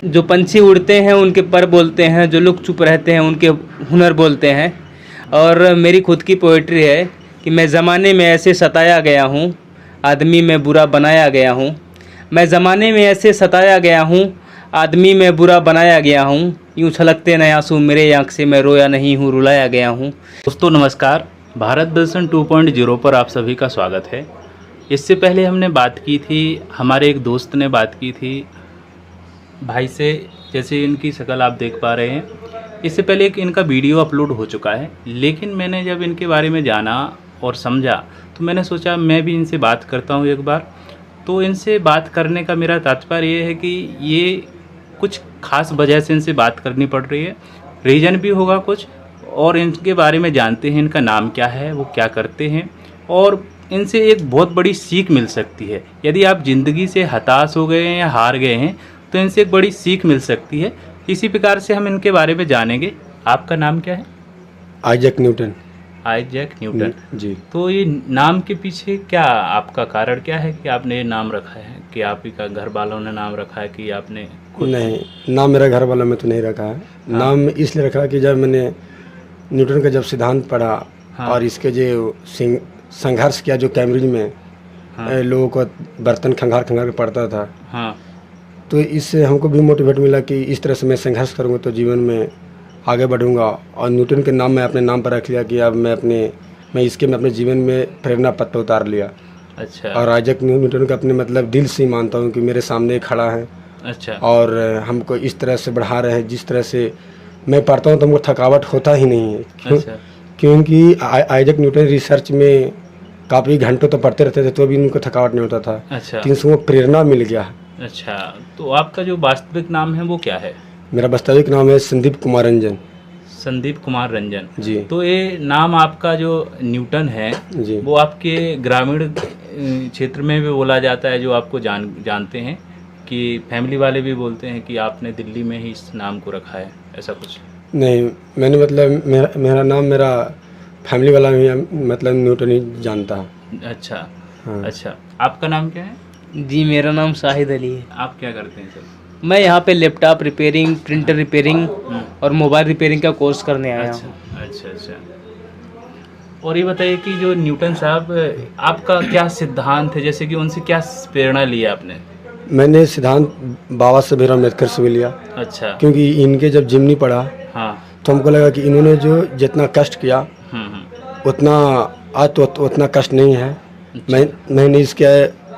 जो पंछी उड़ते हैं उनके पर बोलते हैं, जो लोग चुप रहते हैं उनके हुनर बोलते हैं। और मेरी खुद की पोइट्री है कि मैं ज़माने में ऐसे सताया गया हूँ, आदमी में बुरा बनाया गया हूँ। मैं ज़माने में ऐसे सताया गया हूँ, आदमी में बुरा बनाया गया हूँ। यूँ छलकते न आंसू मेरे आँख से, मैं रोया नहीं हूँ, रुलाया गया हूँ। दोस्तों नमस्कार, भारत दर्शन 2.0 पर आप सभी का स्वागत है। इससे पहले हमने बात की थी, हमारे एक दोस्त ने बात की थी भाई से, जैसे इनकी शक्ल आप देख पा रहे हैं। इससे पहले एक इनका वीडियो अपलोड हो चुका है, लेकिन मैंने जब इनके बारे में जाना और समझा तो मैंने सोचा मैं भी इनसे बात करता हूँ एक बार। तो इनसे बात करने का मेरा तात्पर्य ये है कि ये कुछ खास वजह से इनसे बात करनी पड़ रही है, रीज़न भी होगा कुछ, और इनके बारे में जानते हैं, इनका नाम क्या है, वो क्या करते हैं, और इनसे एक बहुत बड़ी सीख मिल सकती है। यदि आप ज़िंदगी से हताश हो गए हैं या हार गए हैं तो इनसे एक बड़ी सीख मिल सकती है। इसी प्रकार से हम इनके बारे में जानेंगे। आपका नाम क्या है? Isaac Newton. आइजैक न्यूटन जी। तो ये नाम के पीछे क्या आपका कारण क्या है कि आपने ये नाम रखा है? कि आप ही का घर वालों ने नाम रखा है कि आपने खुद? नहीं, नाम मेरा घर वालों में तो नहीं रखा है। हाँ। नाम इसलिए रखा कि जब मैंने न्यूटन का जब सिद्धांत पढ़ा, हाँ। और इसके जो संघर्ष किया जो कैम्ब्रिज में, हाँ। लोगों को बर्तन खंगार खंगार के पढ़ता था, हाँ। तो इससे हमको भी मोटिवेट मिला कि इस तरह से मैं संघर्ष करूँगा तो जीवन में आगे बढ़ूँगा। और न्यूटन के नाम मैं अपने नाम पर रख लिया कि अब मैं अपने जीवन में प्रेरणा पत्र उतार लिया। अच्छा। और आइजैक न्यूटन का अपने मतलब दिल से ही मानता हूँ कि मेरे सामने खड़ा है। अच्छा। और हमको इस तरह से बढ़ा रहे हैं, जिस तरह से मैं पढ़ता हूँ तो हमको थकावट होता ही नहीं है। अच्छा। क्योंकि आइजैक न्यूटन रिसर्च में काफ़ी घंटों तो पढ़ते रहते थे तो भी उनको थकावट नहीं होता था। अच्छा। 300 प्रेरणा मिल गया। अच्छा, तो आपका जो वास्तविक नाम है वो क्या है? मेरा वास्तविक नाम है संदीप कुमार रंजन। संदीप कुमार रंजन जी। तो ये नाम आपका जो न्यूटन है जी। वो आपके ग्रामीण क्षेत्र में भी बोला जाता है, जो आपको जानते हैं, कि फैमिली वाले भी बोलते हैं कि आपने दिल्ली में ही इस नाम को रखा है, ऐसा कुछ? नहीं, मैंने मतलब मेरा नाम मेरा फैमिली वाला भी मतलब न्यूटन ही जानता है। अच्छा। हाँ। अच्छा, आपका नाम क्या है? जी, मेरा नाम शाहिद अली है। आप क्या करते हैं सर? मैं यहाँ पे लैपटॉप रिपेयरिंग, प्रिंटर रिपेयरिंग और मोबाइल रिपेयरिंग का कोर्स करने आया हूँ। अच्छा अच्छा अच्छा। और ये बताइए कि जो न्यूटन साहब, आपका क्या सिद्धांत है, जैसे कि उनसे क्या प्रेरणा लिया आपने? मैंने सिद्धांत बाबा साहब भीमराव अम्बेडकर से भी लिया। अच्छा। क्योंकि इनके जब जिमनी पढ़ा हाँ। तो हमको लगा कि इन्होंने जो जितना कष्ट किया उतना आज तो उतना कष्ट नहीं है। अच्छा। मैंने इसके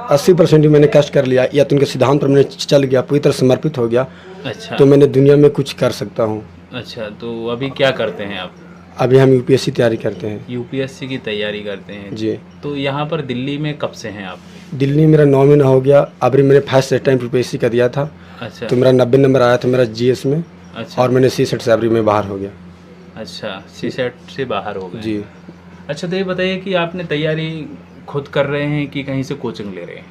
80% ही मैंने कष्ट कर लिया, या तो उनके सिद्धांत पर मैंने चल गया, पूरी तरह समर्पित हो गया। अच्छा। तो मैंने दुनिया में कुछ कर सकता हूँ। अच्छा, तो अभी क्या करते हैं आप? अभी हम यूपीएससी तैयारी करते हैं। यूपीएससी की तैयारी करते हैं जी। तो यहाँ पर दिल्ली में कब से हैं आप? दिल्ली मेरा 9 महीना हो गया। अभी मैंने फर्स्ट टाइम यूपीएससी का दिया था। अच्छा। तो मेरा 90 नंबर आया था मेरा जीएस में। अच्छा। और मैंने सीसेट से अभी में बाहर हो गया। अच्छा, सीसेट से बाहर हो गए। जी। अच्छा, तो ये बताइए कि आपने तैयारी खुद कर रहे हैं कि कहीं से कोचिंग ले रहे हैं?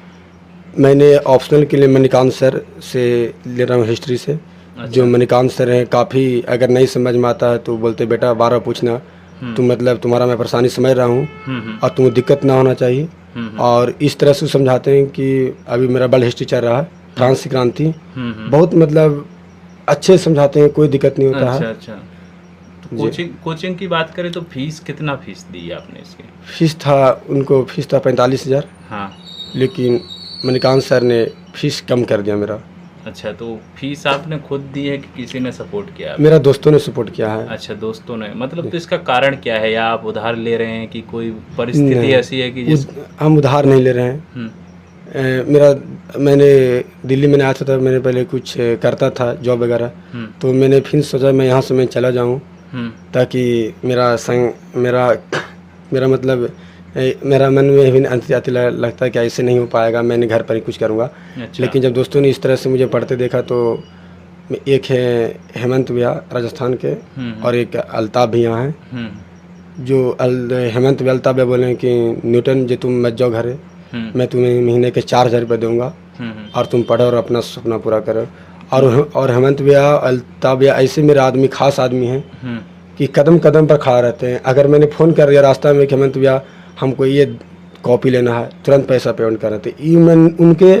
मैंने ऑप्शनल के लिए मणिकांत सर से ले रहा हूँ, हिस्ट्री से। अच्छा। जो मणिकांत सर हैं, काफ़ी अगर नहीं समझ में आता है तो बोलते बेटा बार पूछना, तुम मतलब तुम्हारा मैं परेशानी समझ रहा हूँ और तुम्हें दिक्कत ना होना चाहिए। और इस तरह से समझाते हैं कि अभी मेरा वर्ल्ड हिस्ट्री चल रहा है, फ्रांस की क्रांति, बहुत मतलब अच्छे समझाते हैं, कोई दिक्कत नहीं होता है। अच्छा अच्छा। तो कोचिंग की बात करें तो कितना फीस दी आपने इसकी? फीस था 45,000। हाँ। लेकिन मणिकांत सर ने फीस कम कर दिया मेरा। अच्छा, तो फीस आपने खुद दी है कि किसी ने सपोर्ट किया? मेरा दोस्तों ने सपोर्ट किया है। अच्छा, दोस्तों ने, मतलब तो इसका कारण क्या है? या आप उधार ले रहे हैं कि कोई परिस्थिति ऐसी है कि हम उधार नहीं ले रहे हैं। मैंने दिल्ली में आया था तब मैंने पहले कुछ करता था जॉब वगैरह, तो मैंने फिर सोचा मैं यहाँ से मैं चला जाऊँ ताकि मेरा मतलब मेरा मन में भी आती लगता है कि ऐसे नहीं हो पाएगा, मैंने घर पर ही कुछ करूँगा। अच्छा। लेकिन जब दोस्तों ने इस तरह से मुझे पढ़ते देखा तो एक है हेमंत भैया राजस्थान के, और एक अल्ताफ भैया हैं। जो हेमंत भैया अल्ताफ भैया बोले कि न्यूटन जी तुम मत जाओ घर, मैं तुम्हें महीने के 4,000 रुपये दूँगा और तुम पढ़ो और अपना सपना पूरा करो। और हेमंत भैया अल्ताफ भैया ऐसे मेरे आदमी, खास आदमी हैं कि कदम कदम पर खड़ा रहते हैं। अगर मैंने फ़ोन कर दिया रास्ता में कि हेमंत भैया हमको ये कॉपी लेना है, तुरंत पैसा पेमेंट कर रहे थे। ये मैं उनके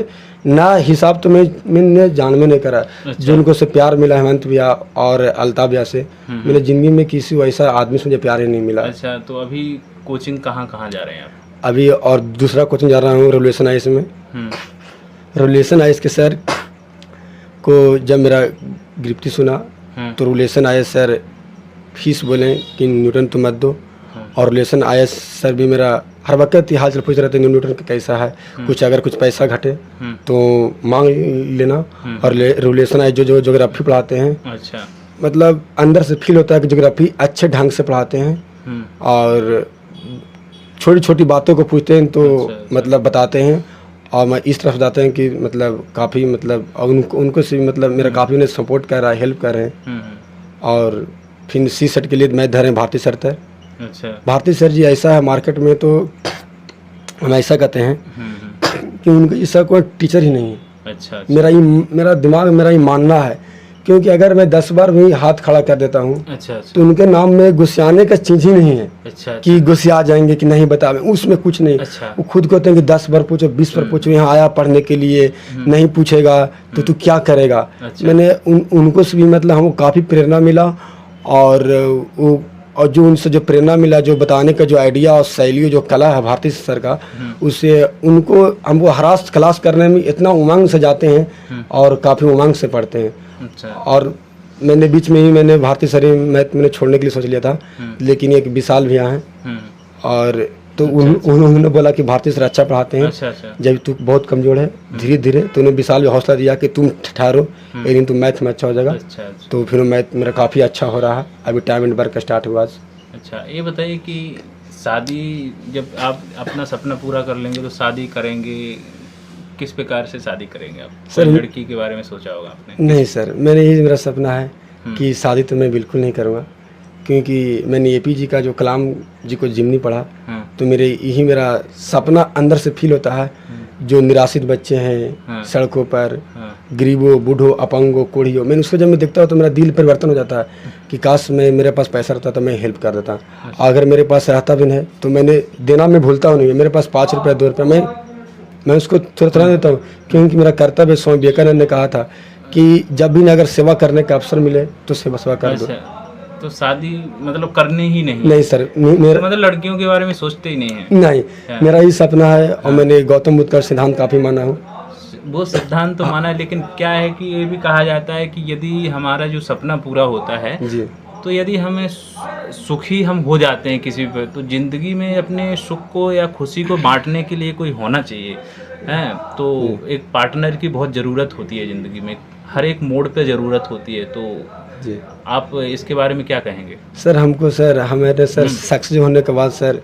ना हिसाब तो मैंने जान में नहीं करा। जो उनको से प्यार मिला हेमंत भैया और अल्ताफ भैया से, मेरे ज़िंदगी में किसी वैसा आदमी से मुझे प्यार ही नहीं मिला। अच्छा, तो अभी कोचिंग कहाँ जा रहे हैं आप? अभी और दूसरा कोचिंग जा रहा हूँ रेवोल्यूशन आईएएस में। रेवोल्यूशन आईएएस के सर को जब मेरा गिरफ्तारी सुना तो रेवोल्यूशन आईएएस सर फीस बोले कि न्यूटन तुम मत दो, और रेवोल्यूशन आईएएस सर भी मेरा हर वक्त हाल चाल पूछ रहे थे न्यूटन का कैसा है, कुछ अगर कुछ पैसा घटे तो मांग लेना। और रेवोल्यूशन आईएएस जो ज्योग्राफी पढ़ाते हैं, अच्छा, मतलब अंदर से फील होता है कि ज्योग्राफी अच्छे ढंग से पढ़ाते हैं और छोटी छोटी बातों को पूछते हैं तो मतलब बताते हैं। और मैं इस तरफ जाते हैं कि मतलब काफ़ी मतलब उनको से मतलब मेरा काफ़ी उन्हें सपोर्ट कर रहा है, हेल्प कर रहे हैं। और फिर सी सेट के लिए मैं धरे भारती सर थे। अच्छा, भारती सर जी ऐसा है मार्केट में तो हम ऐसा कहते हैं कि उनका ऐसा कोई टीचर ही नहीं है। अच्छा, मेरा दिमाग मेरा ही मानना है, क्योंकि अगर मैं 10 बार भी हाथ खड़ा कर देता हूँ तो उनके नाम में गुस्साने का चीज ही नहीं है। अच्छा, कि गुस्सा जाएंगे कि नहीं बता, उसमें कुछ नहीं। अच्छा, वो खुद कहते हैं कि 10 बार पूछो 20 बार पूछो, यहाँ आया पढ़ने के लिए, नहीं पूछेगा तो तू क्या करेगा। अच्छा, मैंने उनको से भी मतलब हमको काफ़ी प्रेरणा मिला, और जो उनसे जो प्रेरणा मिला, जो बताने का जो आइडिया और शैली जो कला है भारती सर का, उससे उनको हमको हरास क्लास करने में इतना उमंग से जाते हैं और काफ़ी उमंग से पढ़ते हैं। अच्छा, और मैंने बीच में ही मैंने भारतीय सर मैथ मैंने छोड़ने के लिए सोच लिया था, लेकिन एक विशाल भैया हैं और तो उन्होंने बोला कि भारतीय सर अच्छा पढ़ाते हैं। अच्छा, जब तू बहुत कमजोर है धीरे धीरे, तो उन्होंने विशाल भी हौसला दिया कि तुम ठहरो, एक दिन तुम मैथ में अच्छा हो जाएगा। अच्छा, तो फिर मैथ मेरा काफ़ी अच्छा हो रहा है, अभी टाइम एंड वर्क स्टार्ट हुआ। अच्छा, ये बताइए कि शादी जब आप अपना सपना पूरा कर लेंगे तो शादी करेंगे, किस प्रकार से शादी करेंगे आप? सर लड़की के बारे में सोचा होगा आपने? नहीं सर, मैंने यही मेरा सपना है कि शादी तो मैं बिल्कुल नहीं करूँगा, क्योंकि मैंने एपी जी का जो कलाम जी को जिमनी पढ़ा, तो यही मेरा सपना अंदर से फील होता है। जो निराश्रित बच्चे हैं सड़कों पर, गरीबों, बूढ़ों, अपंगों, कोढ़ियों, मैंने उसको जब मैं देखता हूँ तो मेरा दिल परिवर्तन हो जाता है कि काश मेरे पास पैसा रहता तो मैं हेल्प कर देता। अगर मेरे पास रहता भी नहीं तो मैंने देना मैं भूलता हूँ नहीं। मेरे पास 5 रुपये 2 रुपये मैं उसको थोड़ा देता हूँ, क्योंकि मेरा कर्तव्य स्वामी विवेकानंद ने कहा था कि जब भी अगर सेवा करने का अवसर मिले तो सेवा कर दो। तो शादी मतलब करने ही नहीं? नहीं सर, मेरा मतलब लड़कियों के बारे में सोचते ही नहीं है? नहीं, मेरा ही सपना है। और मैंने गौतम बुद्ध का सिद्धांत काफ़ी माना हूँ। वो सिद्धांत तो माना है, लेकिन क्या है कि ये भी कहा जाता है कि यदि हमारा जो सपना पूरा होता है जी, तो यदि हमें सुखी हम हो जाते हैं किसी पे, तो ज़िंदगी में अपने सुख को या खुशी को बांटने के लिए कोई होना चाहिए है। तो एक पार्टनर की बहुत ज़रूरत होती है ज़िंदगी में, हर एक मोड़ पे ज़रूरत होती है। तो जी, आप इसके बारे में क्या कहेंगे? सर हमको सर हमारे सर सक्सेस होने के बाद सर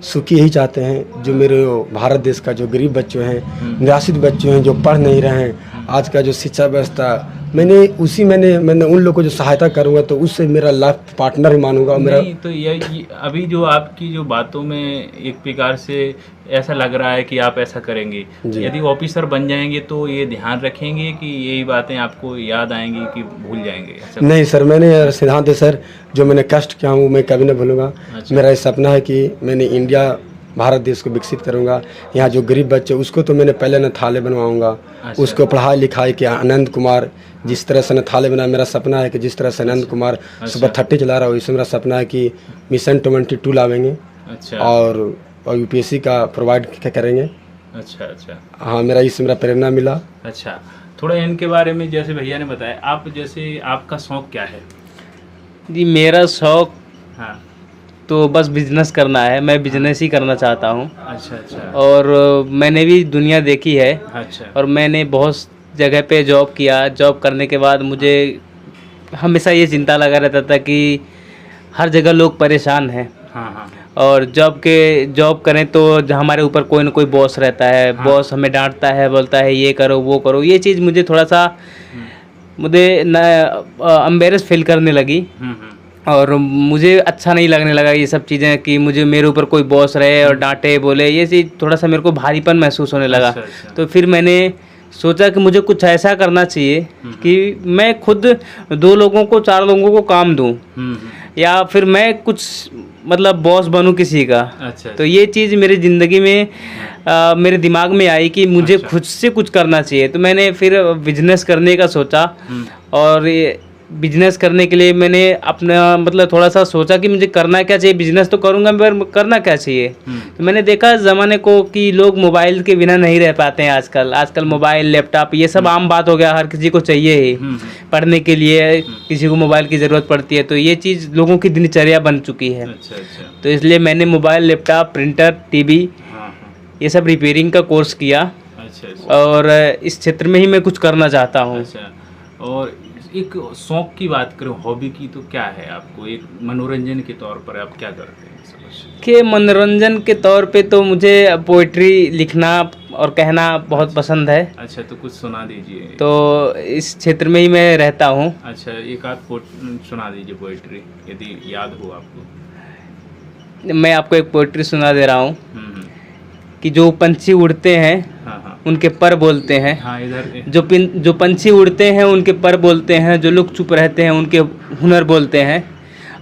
सुखी यही चाहते हैं। जो मेरे भारत देश का जो गरीब बच्चे हैं, निराश्रित बच्चे हैं, जो पढ़ नहीं रहे हैं, आज का जो शिक्षा व्यवस्था, मैंने उन लोगों को जो सहायता करूँगा तो उससे मेरा लाइफ पार्टनर ही मानूंगा। मेरा नहीं, तो ये अभी जो आपकी जो बातों में एक प्रकार से ऐसा लग रहा है कि आप ऐसा करेंगे। यदि ऑफिसर बन जाएंगे तो ये ध्यान रखेंगे कि यही बातें आपको याद आएंगी कि भूल जाएंगे? नहीं सर, मैंने सिद्धांत है सर, जो मैंने कष्ट किया हूँ मैं कभी नहीं भूलूंगा। मेरा ये सपना है कि मैंने इंडिया भारत देश को विकसित करूंगा। यहाँ जो गरीब बच्चे उसको तो मैंने पहले न थाले बनवाऊंगा। उसको पढ़ाई लिखाई के आनंद कुमार जिस तरह से न थाले बना, मेरा सपना है कि जिस तरह से आनंद कुमार सुबह 30 चला रहा हो, इससे मेरा सपना है कि मिशन 22 लावेंगे। अच्छा, और यूपीएससी का प्रोवाइड करेंगे। अच्छा, हाँ, मेरा इससे मेरा प्रेरणा मिला। अच्छा, थोड़ा इनके बारे में जैसे भैया ने बताया, आप जैसे आपका शौक क्या है? जी, मेरा शौक तो बस बिजनेस करना है। मैं बिजनेस ही करना चाहता हूँ। अच्छा। और मैंने भी दुनिया देखी है। अच्छा। और मैंने बहुत जगह पे जॉब किया। जॉब करने के बाद मुझे हमेशा ये चिंता लगा रहता था कि हर जगह लोग परेशान हैं। हाँ। और जॉब करें तो हमारे ऊपर कोई ना कोई बॉस रहता है। बॉस हमें डांटता है, बोलता है ये करो वो करो। ये चीज़ मुझे थोड़ा सा एम्बेरस फील करने लगी और मुझे अच्छा नहीं लगने लगा ये सब चीज़ें कि मेरे ऊपर कोई बॉस रहे और डांटे बोले। ये चीज़ थोड़ा सा मेरे को भारीपन महसूस होने लगा। अच्छा। तो फिर मैंने सोचा कि मुझे कुछ ऐसा करना चाहिए कि मैं खुद 2 लोगों को 4 लोगों को काम दूं, या फिर मैं कुछ मतलब बॉस बनूं किसी का। अच्छा। तो ये चीज़ मेरी ज़िंदगी में मेरे दिमाग में आई कि मुझे अच्छा। खुद से कुछ करना चाहिए। तो मैंने फिर बिजनेस करने का सोचा, और ये बिजनेस करने के लिए मैंने अपना मतलब थोड़ा सा सोचा कि मुझे करना क्या चाहिए। बिजनेस तो करूँगा पर करना क्या चाहिए। तो मैंने देखा ज़माने को कि लोग मोबाइल के बिना नहीं रह पाते हैं आजकल मोबाइल लैपटॉप ये सब आम बात हो गया, हर किसी को चाहिए ही। पढ़ने के लिए किसी को मोबाइल की ज़रूरत पड़ती है, तो ये चीज़ लोगों की दिनचर्या बन चुकी है। अच्छा अच्छा। तो इसलिए मैंने मोबाइल लैपटॉप प्रिंटर टीवी ये सब रिपेयरिंग का कोर्स किया, अच्छा अच्छा। और इस क्षेत्र में ही मैं कुछ करना चाहता हूँ। अच्छा, और एक शौक की बात करें, हॉबी की, तो क्या है आपको एक मनोरंजन के तौर पर आप क्या करते हैं समझ? के मनोरंजन के तौर पे तो मुझे पोइट्री लिखना और कहना बहुत पसंद है। अच्छा, तो कुछ सुना दीजिए। तो इस क्षेत्र में ही मैं रहता हूँ। अच्छा, एक आध सुना दीजिए पोइट्री यदि याद हो आपको। मैं आपको एक पोइट्री सुना दे रहा हूँ हम्म। कि जो पंछी उड़ते हैं हाँ हाँ उनके पर बोलते हैं। हाँ, इधर जो पंछी उड़ते हैं उनके पर बोलते हैं, जो लोग चुप रहते हैं उनके हुनर बोलते हैं।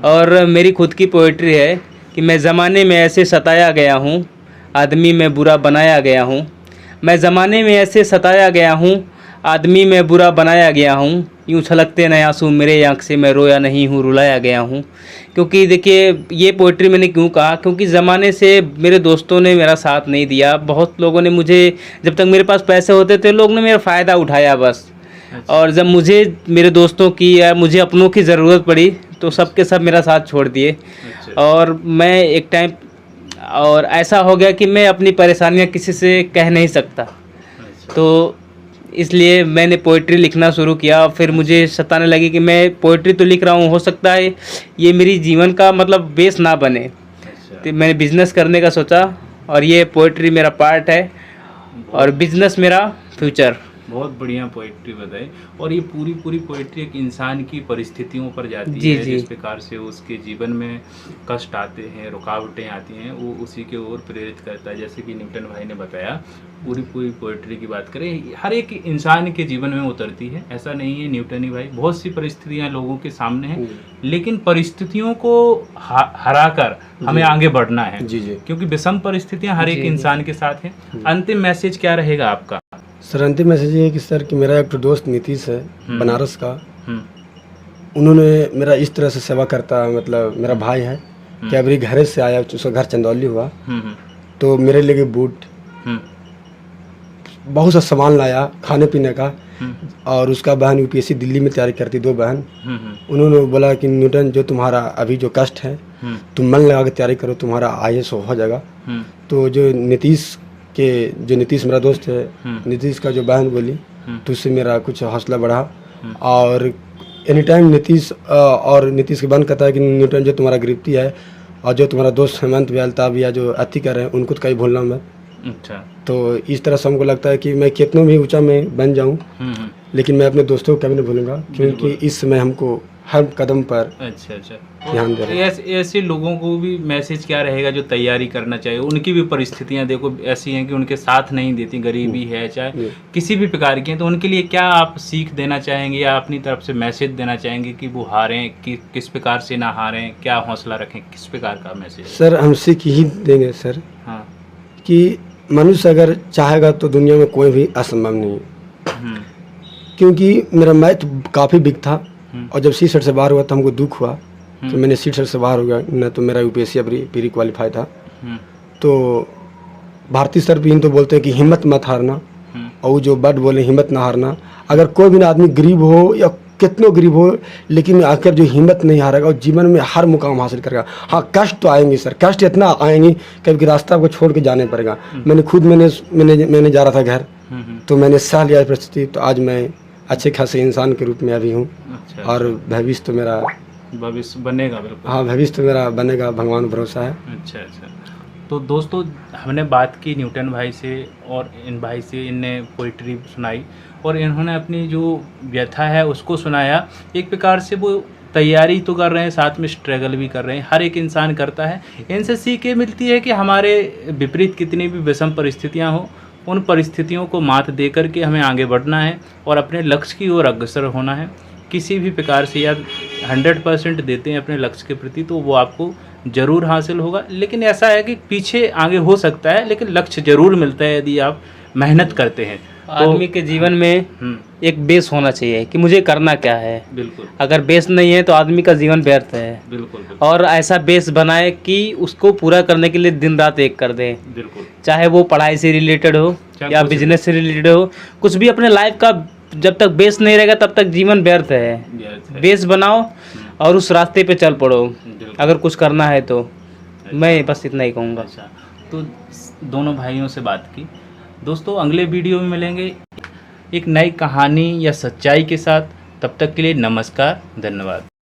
और मेरी खुद की पोइट्री है कि मैं ज़माने में ऐसे सताया गया हूँ, आदमी में बुरा बनाया गया हूँ। मैं ज़माने में ऐसे सताया गया हूँ, आदमी में बुरा बनाया गया हूँ। यूँ छलकते न आंसू मेरे आँख से, मैं रोया नहीं हूँ रुलाया गया हूँ। क्योंकि देखिए ये पोइट्री मैंने क्यों कहा, क्योंकि ज़माने से मेरे दोस्तों ने मेरा साथ नहीं दिया। बहुत लोगों ने मुझे, जब तक मेरे पास पैसे होते थे लोग ने मेरा फ़ायदा उठाया बस। और जब मुझे मेरे दोस्तों की या मुझे अपनों की ज़रूरत पड़ी तो सब के सब मेरा साथ छोड़ दिए। और मैं एक टाइम और ऐसा हो गया कि मैं अपनी परेशानियां किसी से कह नहीं सकता। तो इसलिए मैंने पोइट्री लिखना शुरू किया। फिर मुझे सताने लगी कि मैं पोइट्री तो लिख रहा हूँ, हो सकता है ये मेरी जीवन का मतलब बेस ना बने। तो मैंने बिजनेस करने का सोचा, और ये पोइट्री मेरा पार्ट है और बिजनेस मेरा फ्यूचर। बहुत बढ़िया पोइट्री बताई। और ये पूरी पोइट्री एक इंसान की परिस्थितियों पर जाती जी, है, जी। जिस प्रकार से उसके जीवन में कष्ट आते हैं, रुकावटें आती हैं, वो उसी के ओर प्रेरित करता है। जैसे कि न्यूटन भाई ने बताया, पूरी पोइट्री की बात करें, हर एक इंसान के जीवन में उतरती है। ऐसा नहीं है न्यूटनी भाई, बहुत सी परिस्थितियां लोगों के सामने हैं, लेकिन परिस्थितियों को हरा कर हमें आगे बढ़ना है। जी जी। क्योंकि विषम परिस्थितियां हर एक जी, इंसान के साथ हैं। अंतिम मैसेज क्या रहेगा आपका? सर अंतिम मैसेज ये है कि सर कि मेरा एक दोस्त नीतीश है बनारस का, हम्म, उन्होंने मेरा इस तरह से सेवा करता है, मतलब मेरा भाई है कि अभी घर से आया, उसका घर चंदौली हुआ, तो मेरे लिए बूट बहुत सा सामान लाया खाने पीने का। और उसका बहन यूपीएससी दिल्ली में तैयारी करती, 2 बहन। उन्होंने बोला कि न्यूटन जो तुम्हारा अभी जो कष्ट है तुम मन लगा के तैयारी करो, तुम्हारा IAS हो जाएगा। तो जो नीतीश मेरा दोस्त है, नीतीश का जो बहन बोली तो उससे मेरा कुछ हौसला बढ़ा। और एनी टाइम नीतीश की बहन कहता है कि न्यूटन जो तुम्हारा गिरफ्ती है और जो तुम्हारा दोस्त हेमंत व्यालता भी या जो अति कर रहे हैं उनको तो कहीं भूलना मत। अच्छा। तो इस तरह से हमको लगता है कि मैं कितना भी ऊंचा में बन जाऊं, लेकिन मैं अपने दोस्तों को कभी नहीं भूलूंगा, क्योंकि इस समय हमको हर कदम पर अच्छा अच्छा ध्यान दे रहे हैं। ऐसे लोगों को भी मैसेज क्या रहेगा जो तैयारी करना चाहिए? उनकी भी परिस्थितियां देखो ऐसी हैं कि उनके साथ नहीं देती, गरीबी है चाहे किसी भी प्रकार की है, तो उनके लिए क्या आप सीख देना चाहेंगे या अपनी तरफ से मैसेज देना चाहेंगे कि वो हारें कि किस प्रकार से ना हारें, क्या हौसला रखें, किस प्रकार का मैसेज? सर हम सीख ही देंगे सर हाँ। कि मनुष्य अगर चाहेगा तो दुनिया में कोई भी असंभव नहीं है। क्योंकि मेरा मैथ काफ़ी वीक था, और जब सीट से बाहर हुआ तो हमको दुख हुआ कि मैंने सीट से बाहर हो गया, न तो मेरा यूपीएससी प्री क्वालिफाई था। तो भारतीय सर भी इन तो बोलते हैं कि हिम्मत मत हारना, और जो बट बोले हिम्मत ना हारना। अगर कोई भी आदमी गरीब हो या कितना गरीब हो, लेकिन आकर जो हिम्मत नहीं हारेगा और जीवन में हर मुकाम हासिल करेगा। हाँ कष्ट तो आएंगे सर, कष्ट इतना आएंगे कभी रास्ता आपको छोड़ के जाने पड़ेगा। मैंने जा रहा था घर, तो मैंने सह लिया परिस्थिति, तो आज मैं अच्छे खासे इंसान के रूप में अभी हूँ। अच्छा। और भविष्य तो मेरा बनेगा बिल्कुल। हाँ भविष्य तो मेरा बनेगा, भगवान भरोसा है। अच्छा अच्छा। तो दोस्तों हमने बात की न्यूटन भाई से और इन भाई से, इनने पोइट्री सुनाई और इन्होंने अपनी जो व्यथा है उसको सुनाया। एक प्रकार से वो तैयारी तो कर रहे हैं, साथ में स्ट्रगल भी कर रहे हैं, हर एक इंसान करता है। इनसे सीख ये मिलती है कि हमारे विपरीत कितनी भी विषम परिस्थितियां हो, उन परिस्थितियों को मात दे करके हमें आगे बढ़ना है और अपने लक्ष्य की ओर अग्रसर होना है। किसी भी प्रकार से या 100% देते हैं अपने लक्ष्य के प्रति तो वो आपको जरूर हासिल होगा। लेकिन ऐसा है कि पीछे आगे हो सकता है, लेकिन लक्ष्य जरूर मिलता है यदि आप मेहनत करते हैं। आदमी के जीवन में एक बेस होना चाहिए कि मुझे करना क्या है। बिल्कुल अगर बेस नहीं है तो आदमी का जीवन व्यर्थ है। बिल्कुल और ऐसा बेस बनाए कि उसको पूरा करने के लिए दिन रात एक कर दे, बिल्कुल। चाहे वो पढ़ाई से रिलेटेड हो चाहे या कुछ बिजनेस से रिलेटेड हो। कुछ भी अपने लाइफ का जब तक बेस नहीं रहेगा तब तक जीवन व्यर्थ है। बेस बनाओ और उस रास्ते पे चल पड़ो अगर कुछ करना है तो। मैं बस इतना ही कहूँगा। अच्छा, तो दोनों भाइयों से बात की। दोस्तों, अगले वीडियो में मिलेंगे एक नई कहानी या सच्चाई के साथ। तब तक के लिए नमस्कार, धन्यवाद।